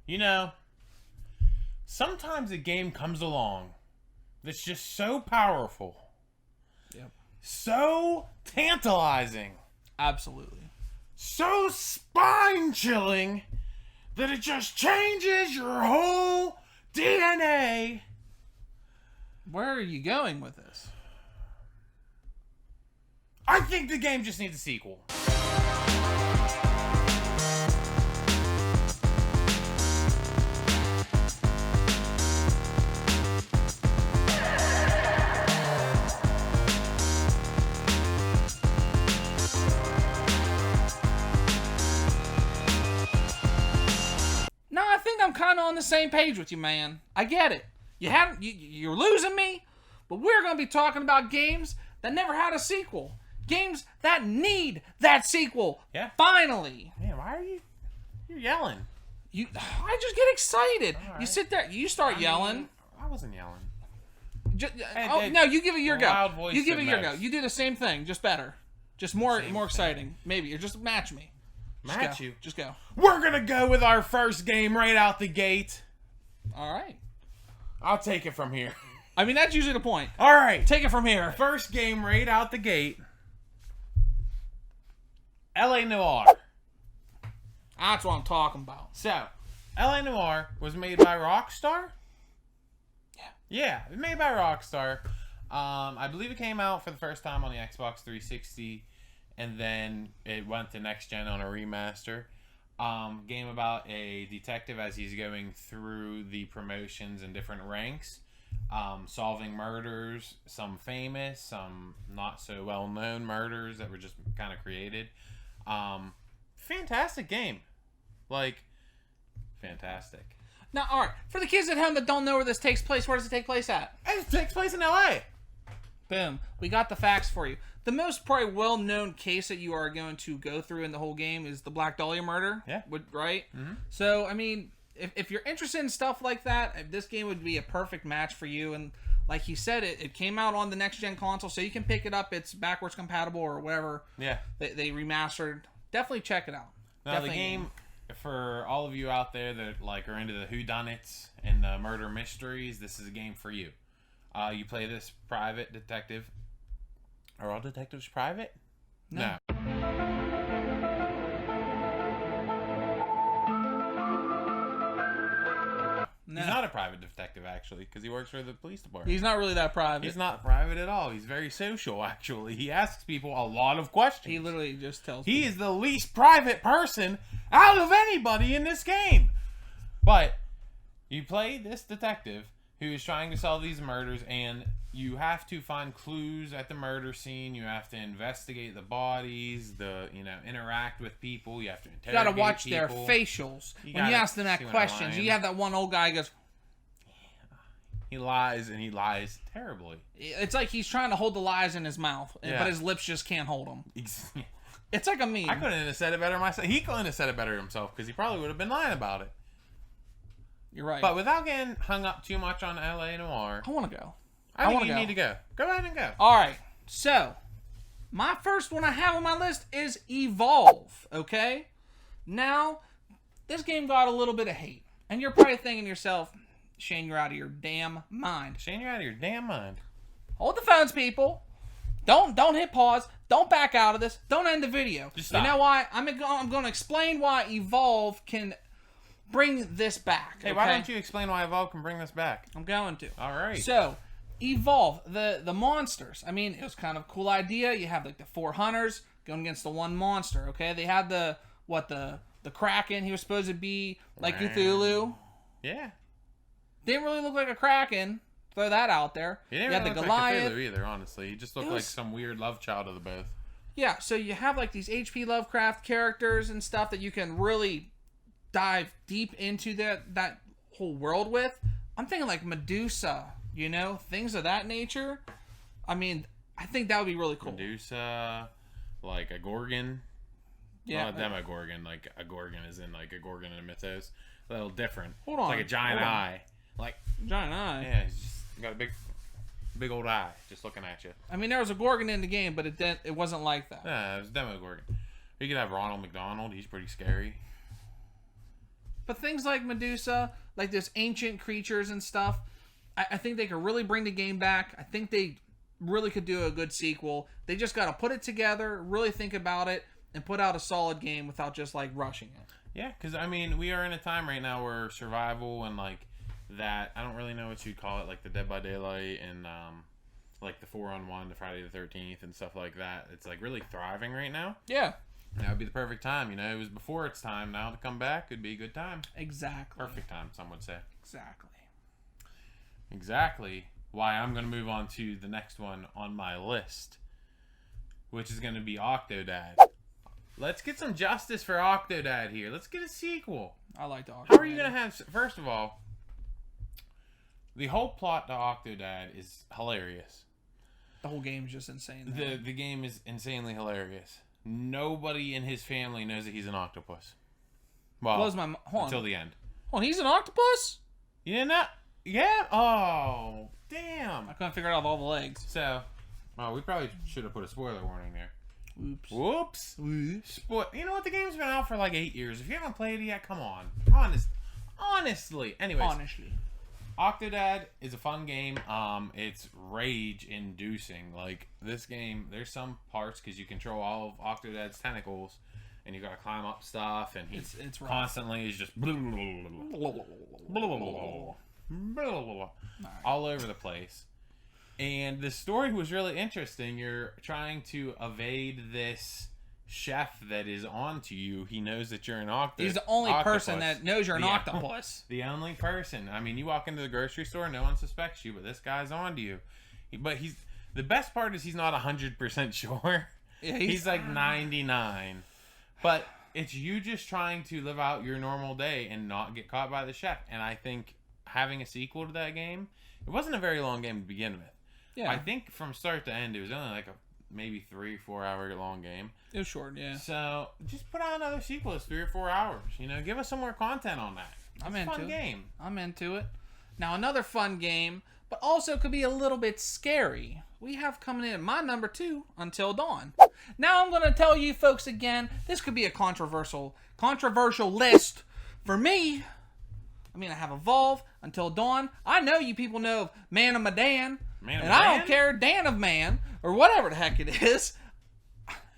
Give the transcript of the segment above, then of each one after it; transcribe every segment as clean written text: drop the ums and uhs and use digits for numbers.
You know, sometimes a game comes along that's just so powerful. Yep. So tantalizing. Absolutely. So spine-chilling that it just changes your whole DNA. Where are you going with this? I think the game just needs a sequel. No, I think I'm kind of on the same page with you, man. I get it. You're losing me, but we're going to be talking about games that never had a sequel. Games that need that sequel. Yeah. Finally. Man, why are you're yelling? I just get excited. All right. You sit there, you start yelling. I wasn't yelling. No, you give it your go. Loud voice You give it and your go. mess. You do the same thing, just better. Just more Same exciting. Maybe. Or just match me. Just Match go. you. Just go. We're gonna go with our first game right out the gate. All right. I'll take it from here. I mean, that's usually the point. All right. Take it from here. First game right out the gate. LA Noire. That's what I'm talking about. So, LA Noire was made by Rockstar? Yeah, it was made by Rockstar. I believe it came out for the first time on the Xbox 360, and then it went to next gen on a remaster. Game about a detective as he's going through the promotions and different ranks, solving murders, some famous, some not so well known murders that were just kind of created. Fantastic game. Like, fantastic. Now, all right. For the kids at home that don't know where this takes place, where does it take place at? It takes place in LA. Boom. We got the facts for you. The most probably well-known case that you are going to go through in the whole game is the Black Dahlia murder. Yeah. Right? Mm-hmm. So, I mean, if you're interested in stuff like that, this game would be a perfect match for you. And like he said, it came out on the next-gen console, so you can pick it up. It's backwards compatible or whatever. Yeah. They remastered. Definitely check it out. Now, Definitely the game, for all of you out there that like are into the whodunits and the murder mysteries, this is a game for you. You play this private detective. Are all detectives private? No. No. He's not a private detective, actually, because he works for the police department. He's not really that private. He's not private at all. He's very social, actually. He asks people a lot of questions. He literally just tells He people. is the least private person out of anybody in this game. But you play this detective who is trying to solve these murders, and you have to find clues at the murder scene. You have to investigate the bodies, interact with people. You have to interrogate You gotta watch people. their facials. When gotta you ask them that see when questions, they're you have that one old guy who goes, He lies, and he lies terribly. it's like he's trying to hold the lies in his mouth, Yeah. but his lips just can't hold them. He's- It's like a meme. I couldn't have said it better myself. He couldn't have said it better himself, because he probably would have been lying about it. You're right. But without getting hung up too much on LA Noire, I want to go. I think wanna you go. need to go. Go ahead and go. All right. So, my first one I have on my list is Evolve. Okay? Now, this game got a little bit of hate. And you're probably thinking to yourself, Shane, you're out of your damn mind. Shane, you're out of your damn mind. Hold the phones, people. Don't hit pause. Don't back out of this. Don't end the video. Just stop. You know why? I'm going to explain why Evolve can bring this back. Hey, why don't you explain why Evolve can bring this back? I'm going to. All right. So, Evolve, the monsters. I mean, it was kind of a cool idea. You have like the 4 hunters going against the one monster, okay? They had the Kraken. He was supposed to be like Cthulhu. Yeah. Didn't really look like a Kraken. Throw that out there. He didn't you had really the look Goliath. like Cthulhu either, honestly. He just looked like some weird love child of the both. Yeah, so you have like these H.P. Lovecraft characters and stuff that you can really dive deep into that whole world with. I'm thinking like Medusa, things of that nature. I mean, I think that would be really cool. Medusa, like a Gorgon. Yeah. Not a Demogorgon, like a Gorgon is in like a Gorgon in a mythos. A little different. Hold on. It's like a giant eye. Like, giant eye. yeah, he's just got a big old eye just looking at you. I mean, there was a Gorgon in the game, but it wasn't like that. Yeah, it was Demogorgon. You could have Ronald McDonald. He's pretty scary. But things like Medusa, like those ancient creatures and stuff, I think they could really bring the game back. I think they really could do a good sequel. They just got to put it together, really think about it, and put out a solid game without just like rushing it. Yeah, because I mean, we are in a time right now where survival and like that, I don't really know what you'd call it, like the Dead by Daylight and like the 4-on-1, the Friday the 13th and stuff like that. It's like really thriving right now. Yeah. That would be the perfect time. You know, it was before its time. Now to come back would be a good time. Exactly. Perfect time, some would say. Exactly. Why I'm going to move on to the next one on my list, which is going to be Octodad. Let's get some justice for Octodad here. Let's get a sequel. I like the Octodad. How are you going to have... First of all, the whole plot to Octodad is hilarious. The whole game is just insane. The game is insanely hilarious. Nobody in his family knows that he's an octopus. Well, until the end. Oh, he's an octopus? You didn't know? Yeah? Oh, damn. I couldn't figure out all the legs. So, we probably should have put a spoiler warning there. Whoops. You know what? The game's been out for like 8 years. If you haven't played it yet, come on. Honestly. Anyways. Octodad is a fun game. It's rage-inducing. Like, this game, there's some parts, because you control all of Octodad's tentacles, and you gotta climb up stuff, and it's constantly is just all over the place. And the story was really interesting. You're trying to evade this chef that is onto you. He knows that you're an octopus. He's the only person that knows you're an octopus. The only person. I mean, you walk into the grocery store, no one suspects you, but this guy's onto you. The best part is he's not 100% sure. Yeah, he's like 99. But it's you just trying to live out your normal day and not get caught by the chef. And I think having a sequel to that game, it wasn't a very long game to begin with. Yeah. I think from start to end, it was only like a maybe 3-4 hour long game. It was short, yeah. So just put out another sequel that's 3 or 4 hours. You know, give us some more content on that. It's a fun game. I'm into it. Now another fun game, but also could be a little bit scary. We have coming in at my number 2, Until Dawn. Now I'm going to tell you folks again, this could be a controversial list for me. I mean, I have Evolve, Until Dawn. I know you people know of Man of Medan. I don't care, Dan of Man, or whatever the heck it is.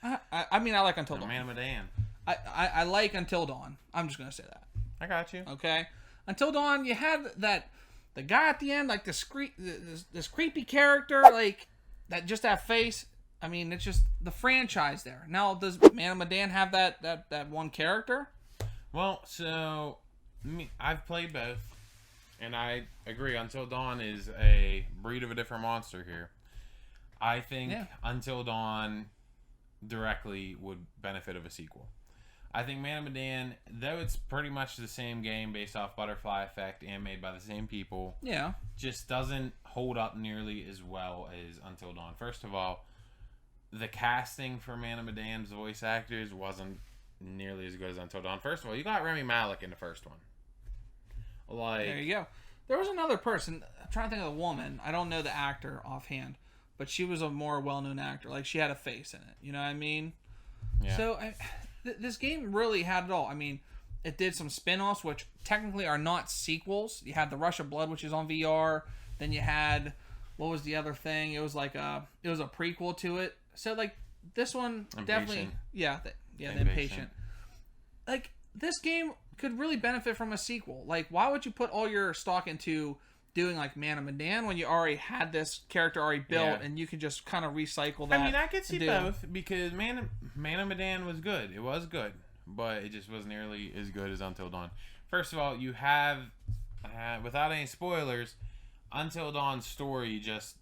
I mean, I like Until Dawn. Man of Medan. I like Until Dawn. I'm just going to say that. I got you. Okay? Until Dawn, you had the guy at the end, like this creepy character, like, that just that face. I mean, it's just the franchise there. Now, does Man of Medan have that one character? Well, so... I've played both, and I agree. Until Dawn is a breed of a different monster here. I think Until Dawn directly would benefit of a sequel. I think Man of Medan, though it's pretty much the same game based off Butterfly Effect and made by the same people, just doesn't hold up nearly as well as Until Dawn. First of all, the casting for Man of Medan's voice actors wasn't nearly as good as Until Dawn. First of all, you got Rami Malek in the first one. There you go. There was another person. I'm trying to think of the woman. I don't know the actor offhand, but she was a more well-known actor. Like, she had a face in it. You know what I mean? Yeah. So this game really had it all. I mean, it did some spin-offs, which technically are not sequels. You had the Rush of Blood, which is on VR. Then you had, what was the other thing? It was like a prequel to it. So like this one definitely, the Impatient. Like, this game could really benefit from a sequel. Like, why would you put all your stock into doing like Man of Medan when you already had this character already built and you could just kind of recycle that? I mean, I could see both, because Man of Medan was good. It was good, but it just wasn't nearly as good as Until Dawn. First of all, you have, without any spoilers, Until Dawn's story just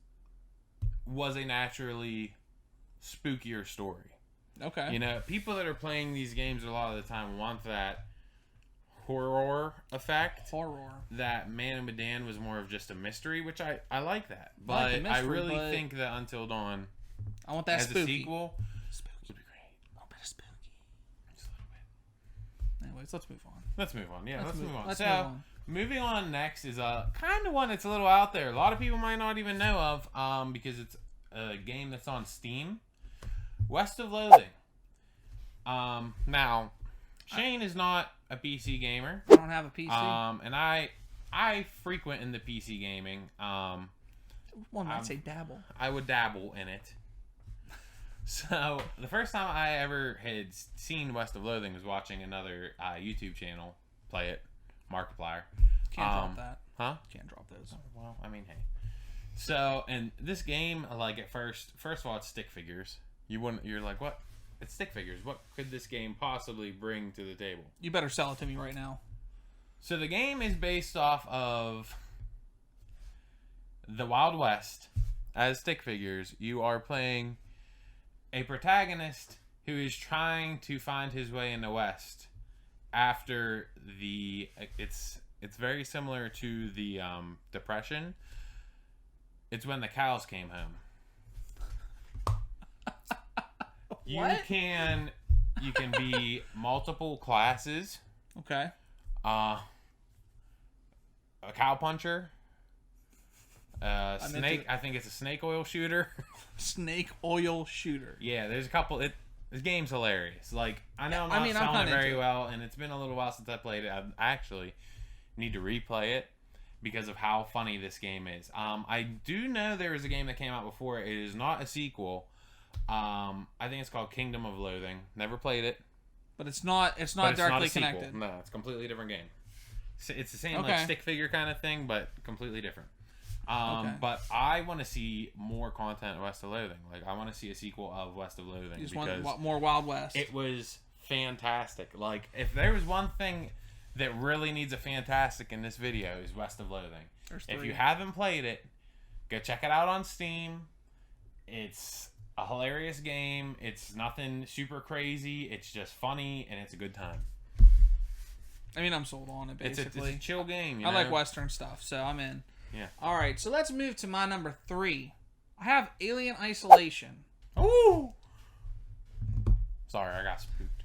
was a naturally spookier story. Okay. You know, people that are playing these games a lot of the time want that horror effect. That Man of Medan was more of just a mystery, which I like that. But I really think that Until Dawn, I want that as spooky. a sequel, spooky would be great. A little bit of spooky. Just a little bit. Anyways, let's move on. Let's move on. Yeah, let's move on. Let's move on. Moving on next is a kind of one that's a little out there. A lot of people might not even know of, because it's a game that's on Steam. West of Loathing. Now, Shane is not a PC gamer. I don't have a PC. And I frequent in the PC gaming. One might say dabble. I would dabble in it. So the first time I ever had seen West of Loathing was watching another YouTube channel play it, Markiplier. Can't drop that. Huh? Can't drop those. Well, I mean, hey. So, and this game, like at first of all, it's stick figures. You're like, what? It's stick figures. What could this game possibly bring to the table? You better sell it to me right now. So the game is based off of the Wild West. As stick figures, you are playing a protagonist who is trying to find his way in the West after the... It's very similar to the Depression. It's when the cows came home. You can be multiple classes. Okay. A cow puncher. Snake. I think it's a snake oil shooter. Snake oil shooter. Yeah, there's a couple. This game's hilarious. Like, I know I'm not selling it very well, and it's been a little while since I played it. I actually need to replay it because of how funny this game is. I do know there was a game that came out before. It is not a sequel. I think it's called Kingdom of Loathing. Never played it. But it's not directly connected. No, it's a completely different game. It's the same like stick figure kind of thing, but completely different. But I want to see more content of West of Loathing. Like, I want to see a sequel of West of Loathing. You just want more Wild West. It was fantastic. Like, if there was one thing that really needs a fantastic in this video is West of Loathing. If you haven't played it, go check it out on Steam. It's a hilarious game. It's nothing super crazy. It's just funny, and it's a good time. I mean, I'm sold on it, basically. It's a chill game, you I know? like Western stuff, so I'm in. Yeah. All right, so let's move to my number 3. I have Alien Isolation. Ooh! Sorry, I got spooked.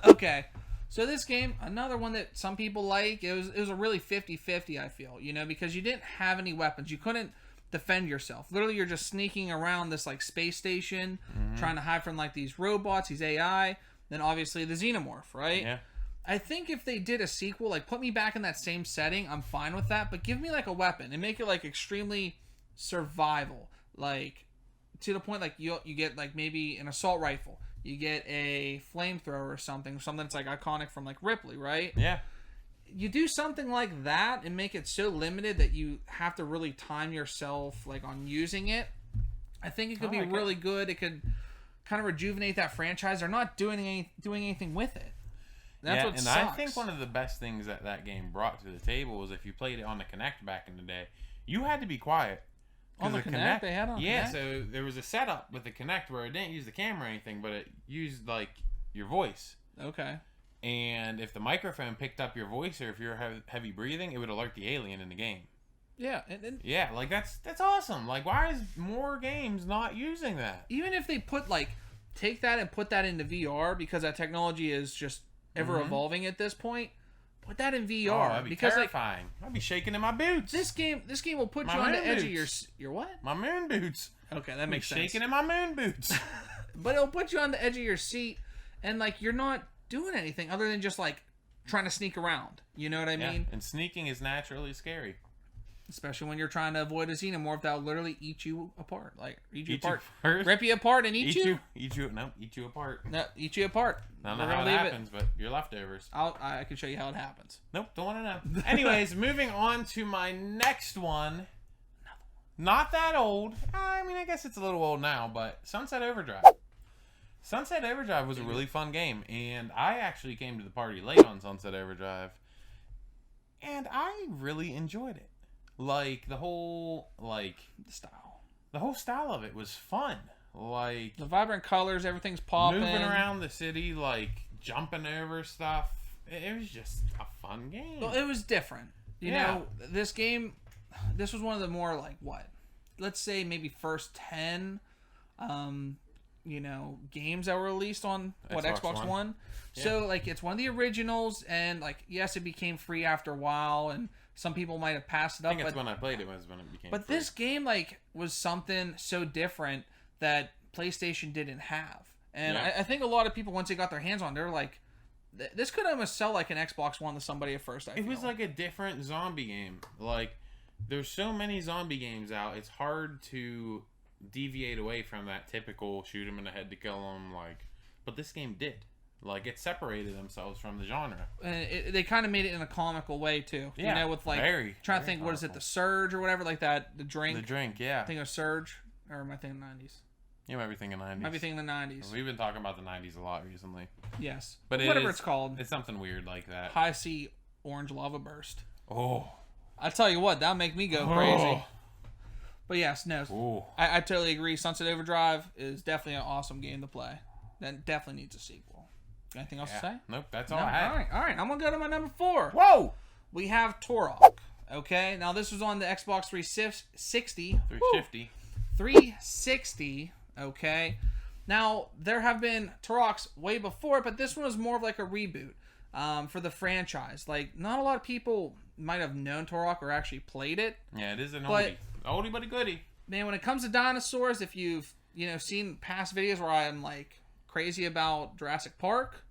Okay. So this game, another one that some people like, it was a really 50-50, I feel, you know, because you didn't have any weapons. You couldn't defend yourself. Literally, you're just sneaking around this, like, space station, trying to hide from, like, these robots, these AI, then obviously the Xenomorph, right? Yeah. I think if they did a sequel, like, put me back in that same setting, I'm fine with that, but give me, like, a weapon and make it, like, extremely survival. Like, to the point, like, you get, like, maybe an assault rifle. You get a flamethrower or something that's, like, iconic from, like, Ripley, right? Yeah. You do something like that and make it so limited that you have to really time yourself, like, on using it. I think it could be really good. It could kind of rejuvenate that franchise. They're not doing anything with it. That's what sucks. I think one of the best things that game brought to the table was if you played it on the Kinect back in the day, you had to be quiet. On the Kinect? They had on Yeah, Kinect? so there was a setup with the Kinect where it didn't use the camera or anything, but it used, like, your voice. Okay. And if the microphone picked up your voice or if you're heavy breathing, it would alert the alien in the game. Yeah. Yeah, like, that's awesome. Like, why is more games not using that? Even if they put, like, take that and put that into VR, because that technology is just ever evolving at this point, put that in VR. Oh, that'd be terrifying. I'd be shaking in my boots. This game will put you on the edge of your what? My moon boots. Okay, that makes sense. Shaking in my moon boots. But it'll put you on the edge of your seat, and, like, you're not doing anything other than just, like, trying to sneak around. You know what I mean? And sneaking is naturally scary. Especially when you're trying to avoid a Xenomorph that'll literally eat you apart. Like, eat you apart. First? Rip you apart and eat you? Eat you apart. No, eat you apart. I don't know how it happens, but you're leftovers. I can show you how it happens. Nope, don't want to know. Anyways, moving on to my next one. Not that old. I mean, I guess it's a little old now, but Sunset Overdrive. Sunset Overdrive was a really fun game, and I actually came to the party late on Sunset Overdrive, and I really enjoyed it. Like, the whole style of it was fun. Like, the vibrant colors, everything's popping. Moving around the city, like, jumping over stuff. It was just a fun game. Well, it was different. You know, this game, this was one of the more, like, let's say maybe first 10, games that were released on, Xbox One. Yeah. So, like, it's one of the originals, and, like, yes, it became free after a while, and some people might have passed it up. I think that's when I played it was when it became free. This game, like, was something so different that PlayStation didn't have. And I think a lot of people, once they got their hands on it, they're like, this could almost sell like an Xbox One to somebody at first. It was like a different zombie game. Like, there's so many zombie games out. It's hard to deviate away from that typical shoot him in the head to kill him. Like, but this game did. Like, it separated themselves from the genre. And they kind of made it in a comical way too. Yeah, you know, with like trying to think, what is it, the Surge or whatever, like that, the drink. The drink, yeah. I think of Surge, or am I thinking 90s? You might be thinking 90s. Might be thinking the 90s. We've been talking about the 90s a lot recently. Yes, but whatever it's called. It's something weird like that. High C Orange Lava Burst. Oh, I tell you what, that'll make me go crazy. But yes, no, I totally agree. Sunset Overdrive is definitely an awesome game to play. That definitely needs a sequel. Anything else to say? Nope, that's all I had. All right. I'm going to go to my number 4. Whoa! We have Torok. Okay, now this was on the Xbox 360. 350. 360, okay. Now, there have been Toroks way before, but this one was more of like a reboot for the franchise. Like, not a lot of people might have known Torok or actually played it. Yeah, it is an oldie. Oldie but a goodie. Man, when it comes to dinosaurs, if you've, seen past videos where I'm like crazy about Jurassic Park,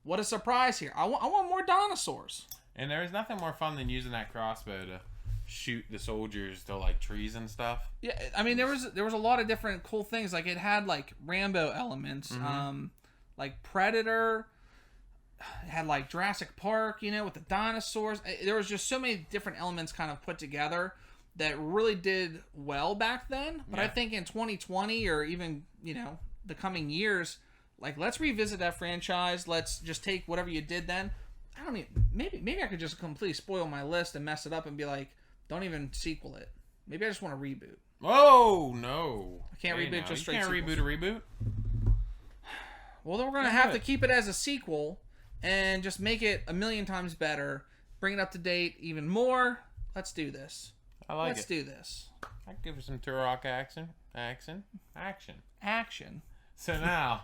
what a surprise here. I want more dinosaurs. And there is nothing more fun than using that crossbow to shoot the soldiers to like trees and stuff. Yeah, I mean there was a lot of different cool things. Like, it had like Rambo elements, like Predator. It had like Jurassic Park, with the dinosaurs. There was just so many different elements kind of put together that really did well back then. But I think in 2020 or even the coming years, like, let's revisit that franchise. Let's just take whatever you did then. I don't even, maybe I could just completely spoil my list and mess it up and be like, don't even sequel it. Maybe I just want to reboot. Oh, no. I can't reboot just straight sequels. You can't reboot a reboot? Well, then we're going to have to keep it as a sequel and just make it a million times better. Bring it up to date even more. Let's do this. I like it. Let's do this. I'd give it some Turok action. So now,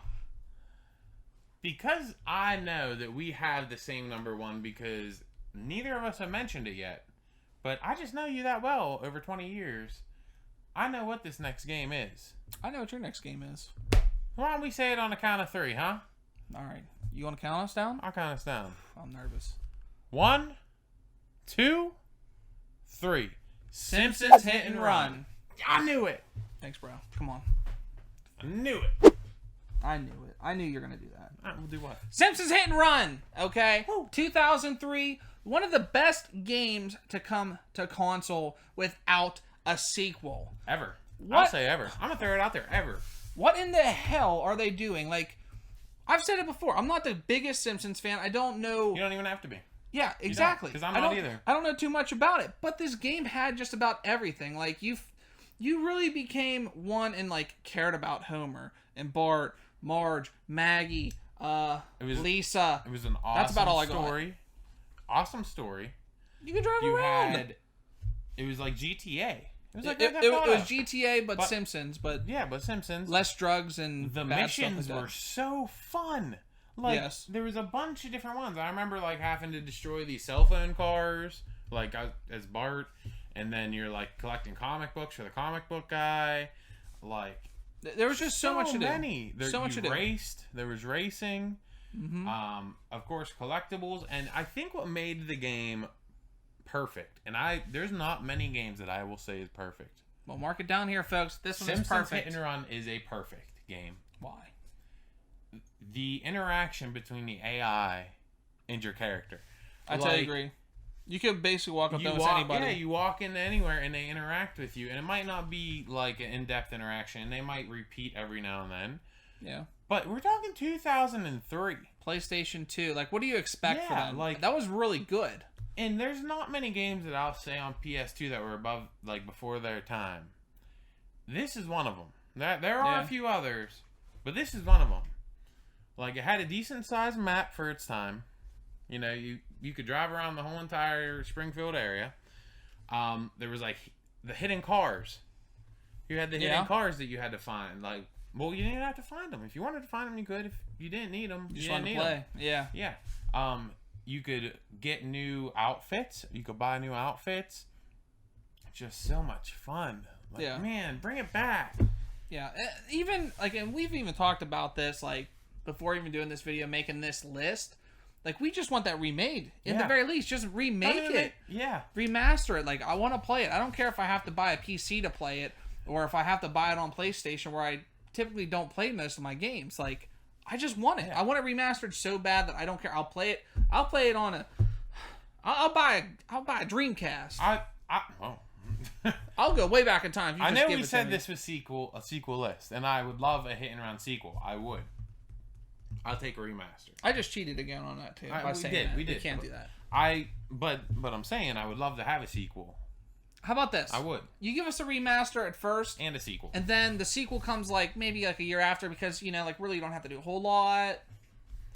because I know that we have the same number 1 because neither of us have mentioned it yet, but I just know you that well over 20 years, I know what this next game is. I know what your next game is. Why don't we say it on the count of 3, huh? All right. You want to count us down? I'll count us down. I'm nervous. 1, 2, 3. Simpsons Hit and Run. I knew it. Thanks, bro. Come on. I knew it. I knew it. I knew you were going to do that. All right, we'll do what? Simpsons Hit and Run. Okay. Woo. 2003. One of the best games to come to console without a sequel. Ever. I'll say ever. I'm going to throw it out there. Ever. What in the hell are they doing? Like, I've said it before. I'm not the biggest Simpsons fan. I don't know. You don't even have to be. Yeah, exactly. Because I'm not either. I don't know too much about it. But this game had just about everything. Like, you really became one and, like, cared about Homer and Bart, Marge, Maggie, Lisa. It was an awesome That's about all I story. got. Awesome story. You could drive around. It was like GTA. It was like it was GTA, but Simpsons. But yeah, but Simpsons. Less drugs and the bad missions stuff like were so fun. Like, there was a bunch of different ones. I remember like having to destroy these cell phone cars, like as Bart, and then you're like collecting comic books for the comic book guy. Like, there was just so much to do. So much to do. There was racing. Mm-hmm. Of course, collectibles, and I think what made the game perfect, and there's not many games that I will say is perfect. Well, mark it down here, folks. This one Simpsons is perfect. Hit and Run is a perfect game. Why? The interaction between the AI and your character. I totally agree. You could basically walk up to anybody. Yeah, you walk into anywhere and they interact with you, and it might not be like an in-depth interaction. They might repeat every now and then. Yeah. But we're talking 2003. PlayStation 2. Like, what do you expect for them? Like, that was really good. And there's not many games that I'll say on PS2 that were above, like, before their time. This is one of them. There are a few others, but this is one of them. Like, it had a decent sized map for its time. You know, you could drive around the whole entire Springfield area. There was like the hidden cars. You had the hidden cars that you had to find. Like, well, you didn't have to find them. If you wanted to find them, you could. If you didn't need them, you didn't need them. Yeah. Yeah. You could get new outfits. You could buy new outfits. Just so much fun. Like, man, bring it back. Yeah. Even like, and we've even talked about this. Like, before even doing this video, making this list. Like, we just want that remade. In the Yeah. very least, just remake it. Yeah. Remaster it. Like, I want to play it. I don't care if I have to buy a PC to play it, or if I have to buy it on PlayStation, where I typically don't play most of my games. Like, I just want it. I want it remastered so bad that I don't care. I'll play it. I'll play it on a... I'll buy a Dreamcast. I'll go way back in time. If you I just know give we it to said me. this was a sequel list, and I would love a Hit and Run sequel. I would. I'll take a remaster. I just cheated again on that too. By saying that. We did. You can't do that. But I'm saying I would love to have a sequel. How about this? I would. You give us a remaster at first, And a sequel. and then the sequel comes like maybe like a year after, because like really you don't have to do a whole lot.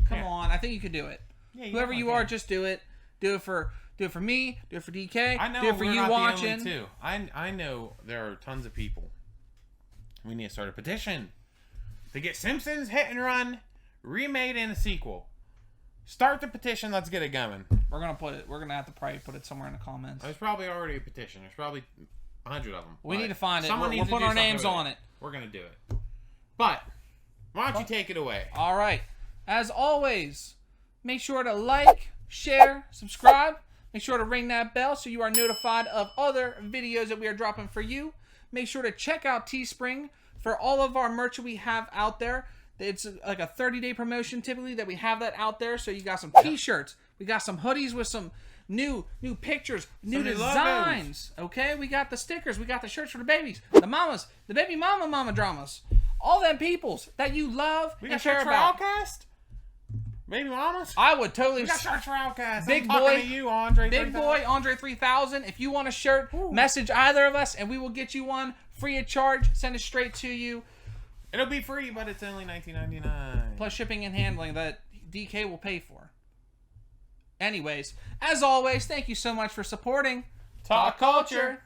Come on, I think you could do it. Yeah, Whoever you are, just do it. Do it for me. Do it for DK. I know do it for we're you not watching. the only two. I know there are tons of people. We need to start a petition to get Simpsons Hit and Run remade in a sequel. Start the petition. Let's get it going. We're gonna have to probably put it somewhere in the comments. There's probably already a petition. There's probably 100 of them. We need to find it. Someone We're needs to putting do our names something on with it. We're gonna do it. But why don't you take it away? All right. As always, make sure to like, share, subscribe. Make sure to ring that bell so you are notified of other videos that we are dropping for you. Make sure to check out Teespring for all of our merch we have out there. It's like a 30-day promotion typically that we have that out there. So you got some t-shirts. We got some hoodies with some new pictures, new designs. Okay, we got the stickers. We got the shirts for the babies, the mamas, the baby mama dramas. All them peoples that you love We and got care shirts for about. Outcast? Baby mamas? I would totally... We got shirts for Outcast. Big I'm talking boy, to you, Andre. Big boy, Andre 3000. If you want a shirt, message either of us and we will get you one free of charge. Send it straight to you. It'll be free, but it's only $19.99. Plus shipping and handling that DK will pay for. Anyways, as always, thank you so much for supporting Talk Culture.